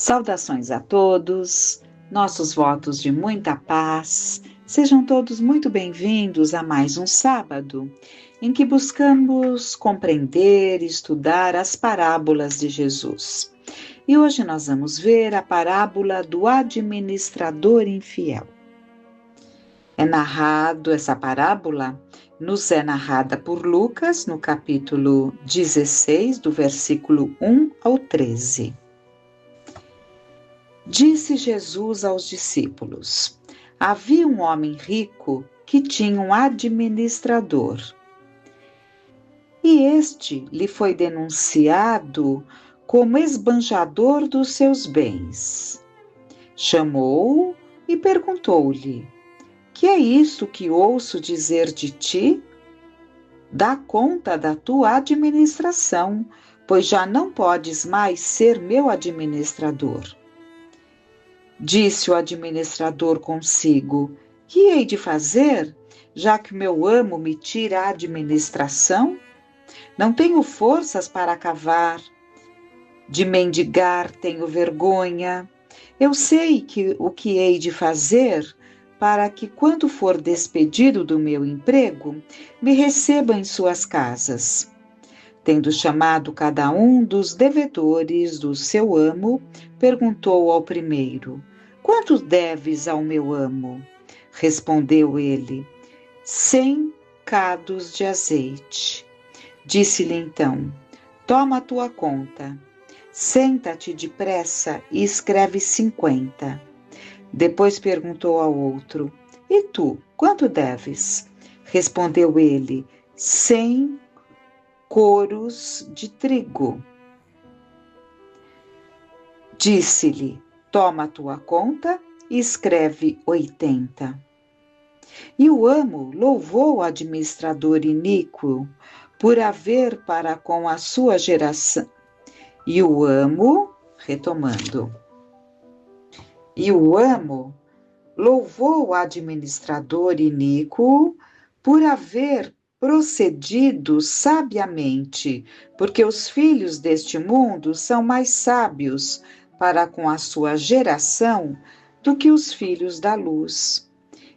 Saudações a todos, nossos votos de muita paz. Sejam todos muito bem-vindos a mais um sábado em que buscamos compreender e estudar as parábolas de Jesus. E hoje nós vamos ver a parábola do administrador infiel. Essa parábola nos é narrada por Lucas no capítulo 16, do versículo 1 ao 13. Disse Jesus aos discípulos: havia um homem rico que tinha um administrador. E este lhe foi denunciado como esbanjador dos seus bens. Chamou-o e perguntou-lhe: que é isso que ouço dizer de ti? Dá conta da tua administração, pois já não podes mais ser meu administrador. Disse o administrador consigo: que hei de fazer, já que meu amo me tira a administração? Não tenho forças para cavar, de mendigar tenho vergonha. Eu sei o que hei de fazer para que, quando for despedido do meu emprego, me receba em suas casas. Tendo chamado cada um dos devedores do seu amo, perguntou ao primeiro: quanto deves ao meu amo? Respondeu ele: 100 cados de azeite. Disse-lhe então: toma a tua conta. Senta-te depressa e escreve 50. Depois perguntou ao outro: e tu, quanto deves? Respondeu ele: 100 coros de trigo. Disse-lhe: toma a tua conta e escreve 80. E o amo louvou o administrador iníquo por haver para com a sua geração. E o amo louvou o administrador iníquo por haver procedido sabiamente, porque os filhos deste mundo são mais sábios para com a sua geração do que os filhos da luz.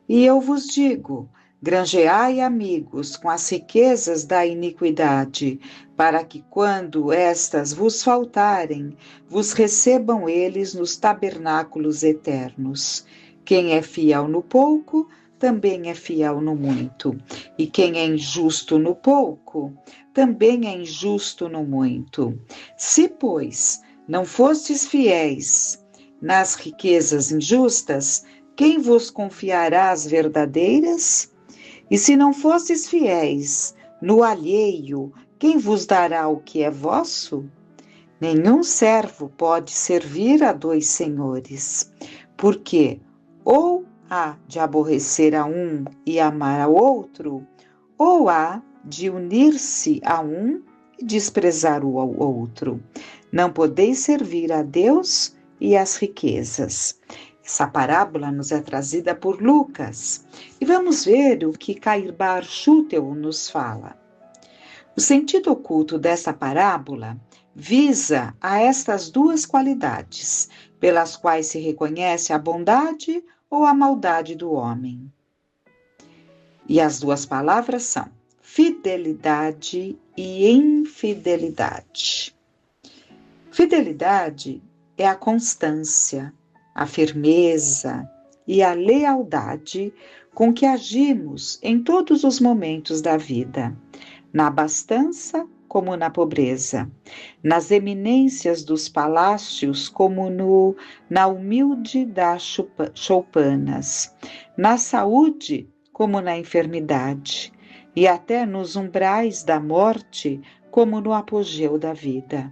E eu vos digo: granjeai amigos com as riquezas da iniquidade, para que, quando estas vos faltarem, vos recebam eles nos tabernáculos eternos. Quem é fiel no pouco, também é fiel no muito. E quem é injusto no pouco, também é injusto no muito. Se, pois, não fostes fiéis nas riquezas injustas, quem vos confiará as verdadeiras? E se não fostes fiéis no alheio, quem vos dará o que é vosso? Nenhum servo pode servir a dois senhores, porque ou há de aborrecer a um e amar ao outro, ou há de unir-se a um e desprezar o outro. Não podeis servir a Deus e às riquezas. Essa parábola nos é trazida por Lucas. E vamos ver o que Cair Bar Schutel nos fala. O sentido oculto dessa parábola visa a estas duas qualidades, pelas quais se reconhece a bondade ou a maldade do homem. E as duas palavras são fidelidade e infidelidade. Fidelidade é a constância, a firmeza e a lealdade com que agimos em todos os momentos da vida, na abastança como na pobreza, nas eminências dos palácios como na humilde das choupanas, na saúde como na enfermidade, e até nos umbrais da morte como no apogeu da vida.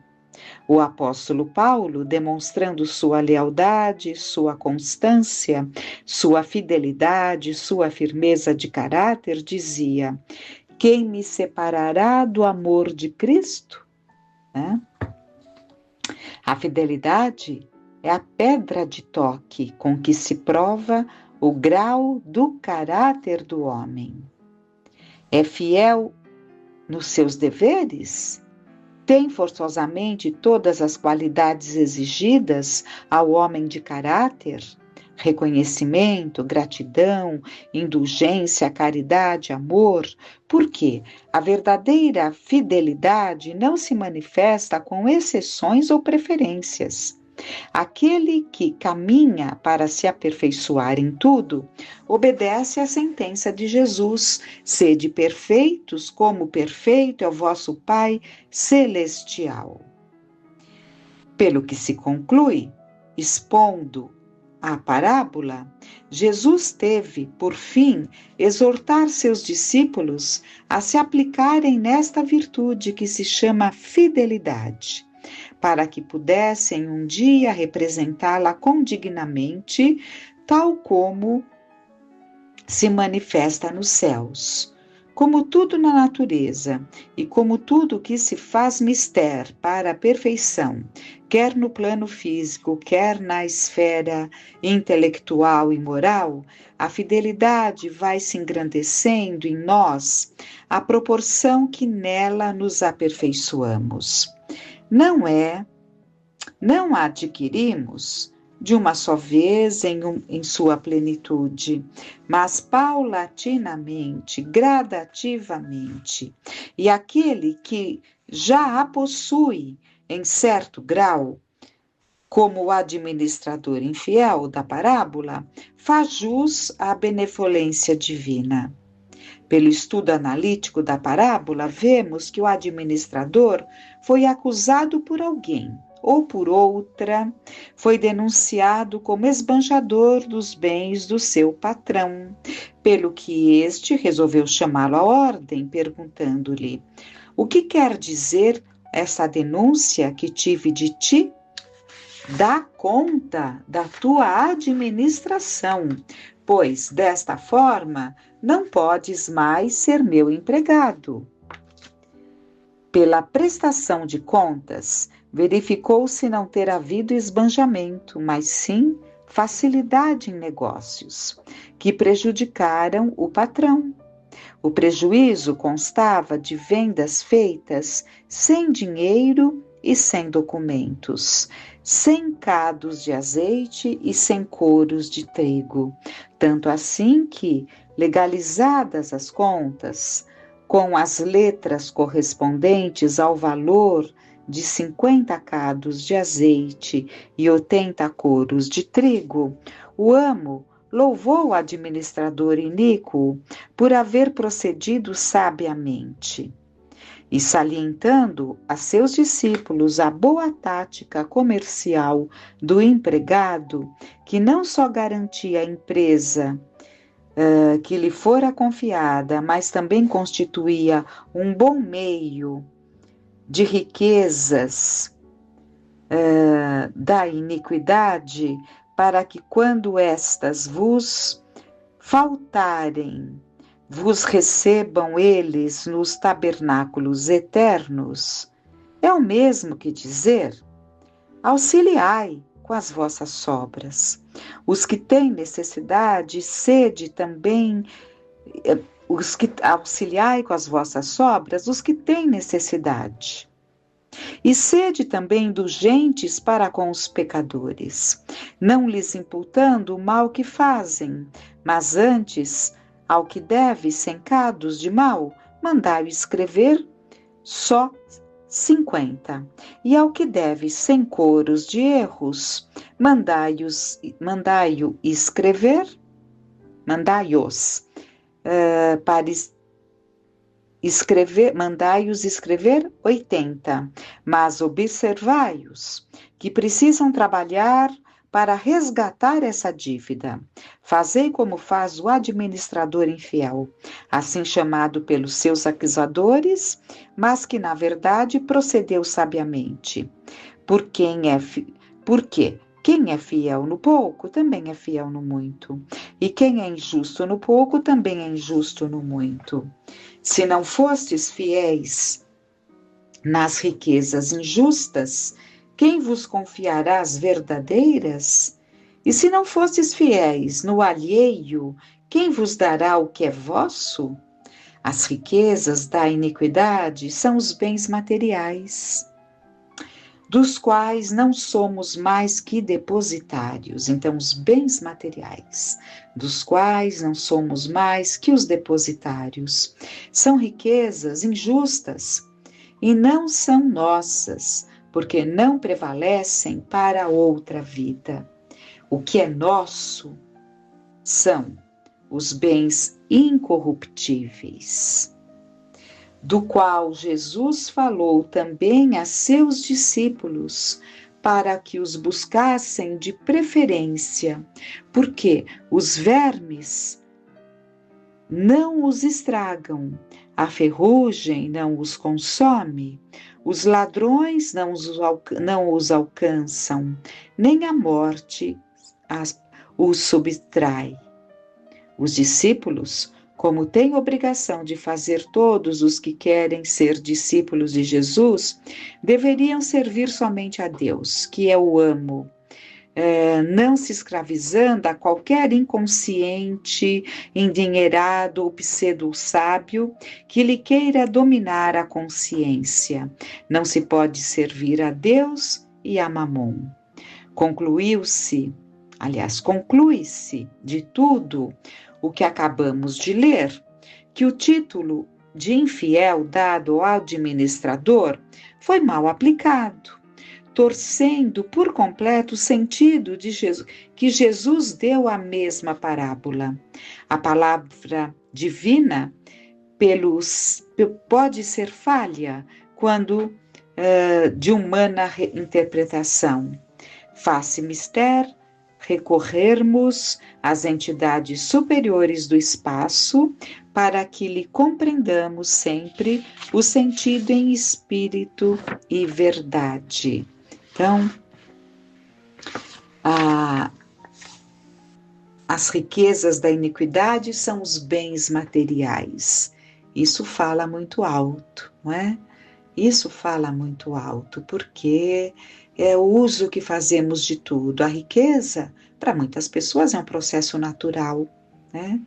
O apóstolo Paulo, demonstrando sua lealdade, sua constância, sua fidelidade, sua firmeza de caráter, dizia: quem me separará do amor de Cristo? A fidelidade é a pedra de toque com que se prova o grau do caráter do homem. É fiel nos seus deveres? tem forçosamente todas as qualidades exigidas ao homem de caráter? Reconhecimento, gratidão, indulgência, caridade, amor, porque a verdadeira fidelidade não se manifesta com exceções ou preferências. Aquele que caminha para se aperfeiçoar em tudo, obedece à sentença de Jesus: sede perfeitos, como perfeito é o vosso Pai celestial. Pelo que se conclui, expondo a parábola, Jesus teve, por fim, exortar seus discípulos a se aplicarem nesta virtude que se chama fidelidade, para que pudessem um dia representá-la condignamente, tal como se manifesta nos céus. Como tudo na natureza e como tudo que se faz mister para a perfeição, quer no plano físico, quer na esfera intelectual e moral, a fidelidade vai se engrandecendo em nós à proporção que nela nos aperfeiçoamos. Não a adquirimos de uma só vez em sua plenitude, mas paulatinamente, gradativamente. E aquele que já a possui em certo grau, como o administrador infiel da parábola, faz jus à benevolência divina. Pelo estudo analítico da parábola, vemos que o administrador foi acusado por alguém ou por outra, foi denunciado como esbanjador dos bens do seu patrão, pelo que este resolveu chamá-lo à ordem, perguntando-lhe: o que quer dizer essa denúncia que tive de ti? Dá conta da tua administração, pois desta forma não podes mais ser meu empregado. Pela prestação de contas, verificou-se não ter havido esbanjamento, mas sim facilidade em negócios, que prejudicaram o patrão. O prejuízo constava de vendas feitas sem dinheiro e sem documentos, sem cados de azeite e sem couros de trigo, tanto assim que, legalizadas as contas, com as letras correspondentes ao valor de 50 cados de azeite e 80 couros de trigo, o amo louvou o administrador iníquo por haver procedido sabiamente. E salientando a seus discípulos a boa tática comercial do empregado, que não só garantia a empresa que lhe fora confiada, mas também constituía um bom meio de riquezas da iniquidade, para que quando estas vos faltarem, vos recebam eles nos tabernáculos eternos. É o mesmo que dizer: auxiliai com as vossas sobras. Os que têm necessidade, sede também, auxiliai com as vossas sobras, os que têm necessidade. E sede também indulgentes para com os pecadores, não lhes imputando o mal que fazem, mas antes, ao que deve cencados de mal, mandai-o escrever só 50, e ao que deve sem coros de erros, mandai-os escrever mandai-os escrever 80, mas observai-os, que precisam trabalhar para resgatar essa dívida. Fazei como faz o administrador infiel, assim chamado pelos seus acusadores, mas que na verdade procedeu sabiamente. Porque quem é fiel no pouco, também é fiel no muito. E quem é injusto no pouco, também é injusto no muito. Se não fostes fiéis nas riquezas injustas, quem vos confiará as verdadeiras? E se não fostes fiéis no alheio, quem vos dará o que é vosso? As riquezas da iniquidade são os bens materiais, dos quais não somos mais que depositários. Então, os bens materiais, dos quais não somos mais que os depositários, são riquezas injustas e não são nossas, porque não prevalecem para outra vida. O que é nosso são os bens incorruptíveis, do qual Jesus falou também a seus discípulos, para que os buscassem de preferência, porque os vermes não os estragam, a ferrugem não os consome, os ladrões não os alcançam, nem a morte os subtrai. Os discípulos, como têm obrigação de fazer todos os que querem ser discípulos de Jesus, deveriam servir somente a Deus, que é o amo, não se escravizando a qualquer inconsciente, endinheirado ou pseudo-sábio que lhe queira dominar a consciência. Não se pode servir a Deus e a Mamon. Conclui-se de tudo o que acabamos de ler, que o título de infiel dado ao administrador foi mal aplicado, torcendo por completo o sentido de Jesus, que Jesus deu à mesma parábola. A palavra divina pode ser falha quando de humana interpretação. Faz-se mister recorrermos às entidades superiores do espaço para que lhe compreendamos sempre o sentido em espírito e verdade. Então, as riquezas da iniquidade são os bens materiais. Isso fala muito alto, não é? Isso fala muito alto, porque é o uso que fazemos de tudo. A riqueza, para muitas pessoas, é um processo natural, né?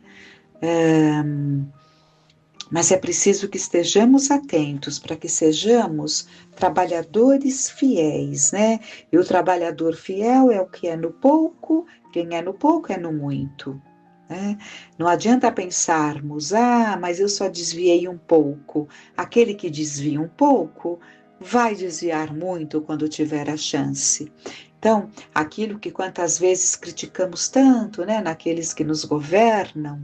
Mas é preciso que estejamos atentos para que sejamos trabalhadores fiéis, né? E o trabalhador fiel é o que é no pouco, quem é no pouco é no muito. Né? Não adianta pensarmos, mas eu só desviei um pouco. Aquele que desvia um pouco vai desviar muito quando tiver a chance. Então, aquilo que quantas vezes criticamos tanto, né, naqueles que nos governam,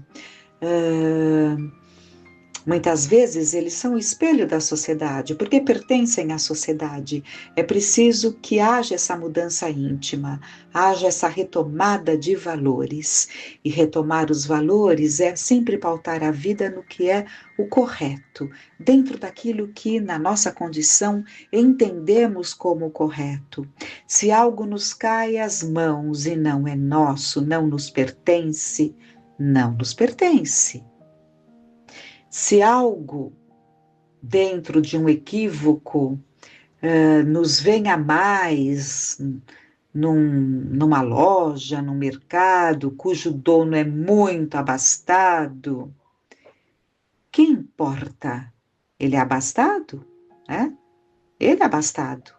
muitas vezes eles são o espelho da sociedade, porque pertencem à sociedade. É preciso que haja essa mudança íntima, haja essa retomada de valores. E retomar os valores é sempre pautar a vida no que é o correto, dentro daquilo que, na nossa condição, entendemos como correto. Se algo nos cai às mãos e não é nosso, não nos pertence, não nos pertence. Se algo dentro de um equívoco nos vem a mais numa loja, num mercado, cujo dono é muito abastado, que importa? Ele é abastado? Ele é abastado.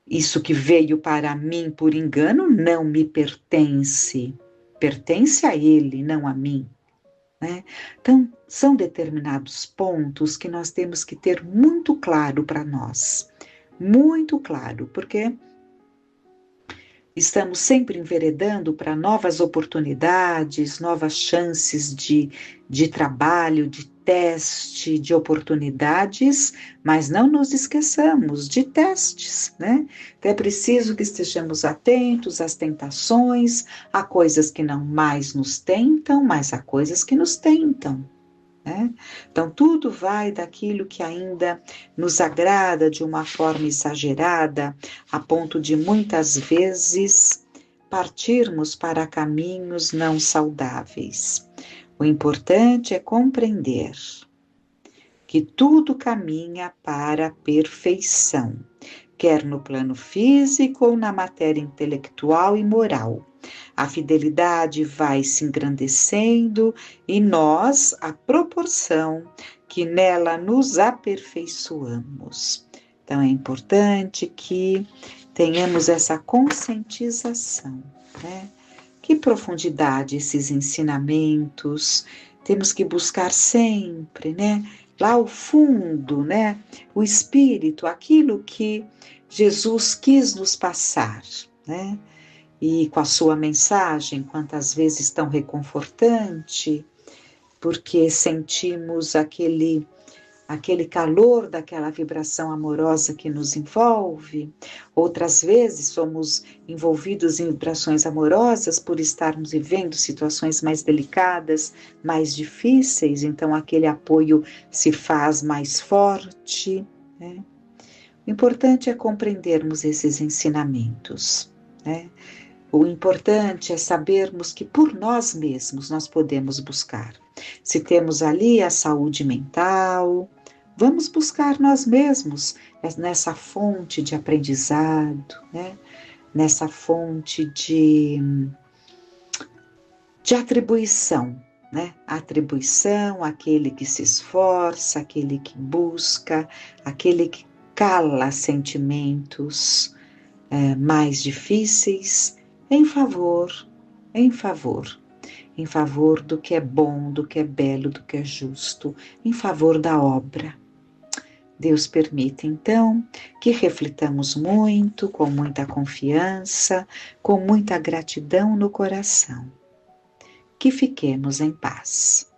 Isso que veio para mim por engano não me pertence. Pertence a ele, não a mim. Então, são determinados pontos que nós temos que ter muito claro para nós, muito claro, porque estamos sempre enveredando para novas oportunidades, novas chances de trabalho, de teste, de oportunidades, mas não nos esqueçamos de testes, né? Então é preciso que estejamos atentos às tentações, a coisas que não mais nos tentam, mas a coisas que nos tentam. Então, tudo vai daquilo que ainda nos agrada de uma forma exagerada, a ponto de muitas vezes partirmos para caminhos não saudáveis. O importante é compreender que tudo caminha para a perfeição, quer no plano físico ou na matéria intelectual e moral. A fidelidade vai se engrandecendo e nós, à proporção que nela nos aperfeiçoamos. Então é importante que tenhamos essa conscientização, né? Que profundidade esses ensinamentos, temos que buscar sempre, né? Lá ao fundo, né? O Espírito, aquilo que Jesus quis nos passar, né? E com a sua mensagem, quantas vezes tão reconfortante, porque sentimos aquele calor daquela vibração amorosa que nos envolve. Outras vezes somos envolvidos em vibrações amorosas por estarmos vivendo situações mais delicadas, mais difíceis, então aquele apoio se faz mais forte, né? O importante é compreendermos esses ensinamentos, né? O importante é sabermos que por nós mesmos nós podemos buscar. Se temos ali a saúde mental, vamos buscar nós mesmos nessa fonte de aprendizado, né? Nessa fonte de atribuição, né? Atribuição àquele que se esforça, aquele que busca, aquele que cala sentimentos mais difíceis em favor do que é bom, do que é belo, do que é justo, em favor da obra. Deus permita, então, que reflitamos muito, com muita confiança, com muita gratidão no coração. Que fiquemos em paz.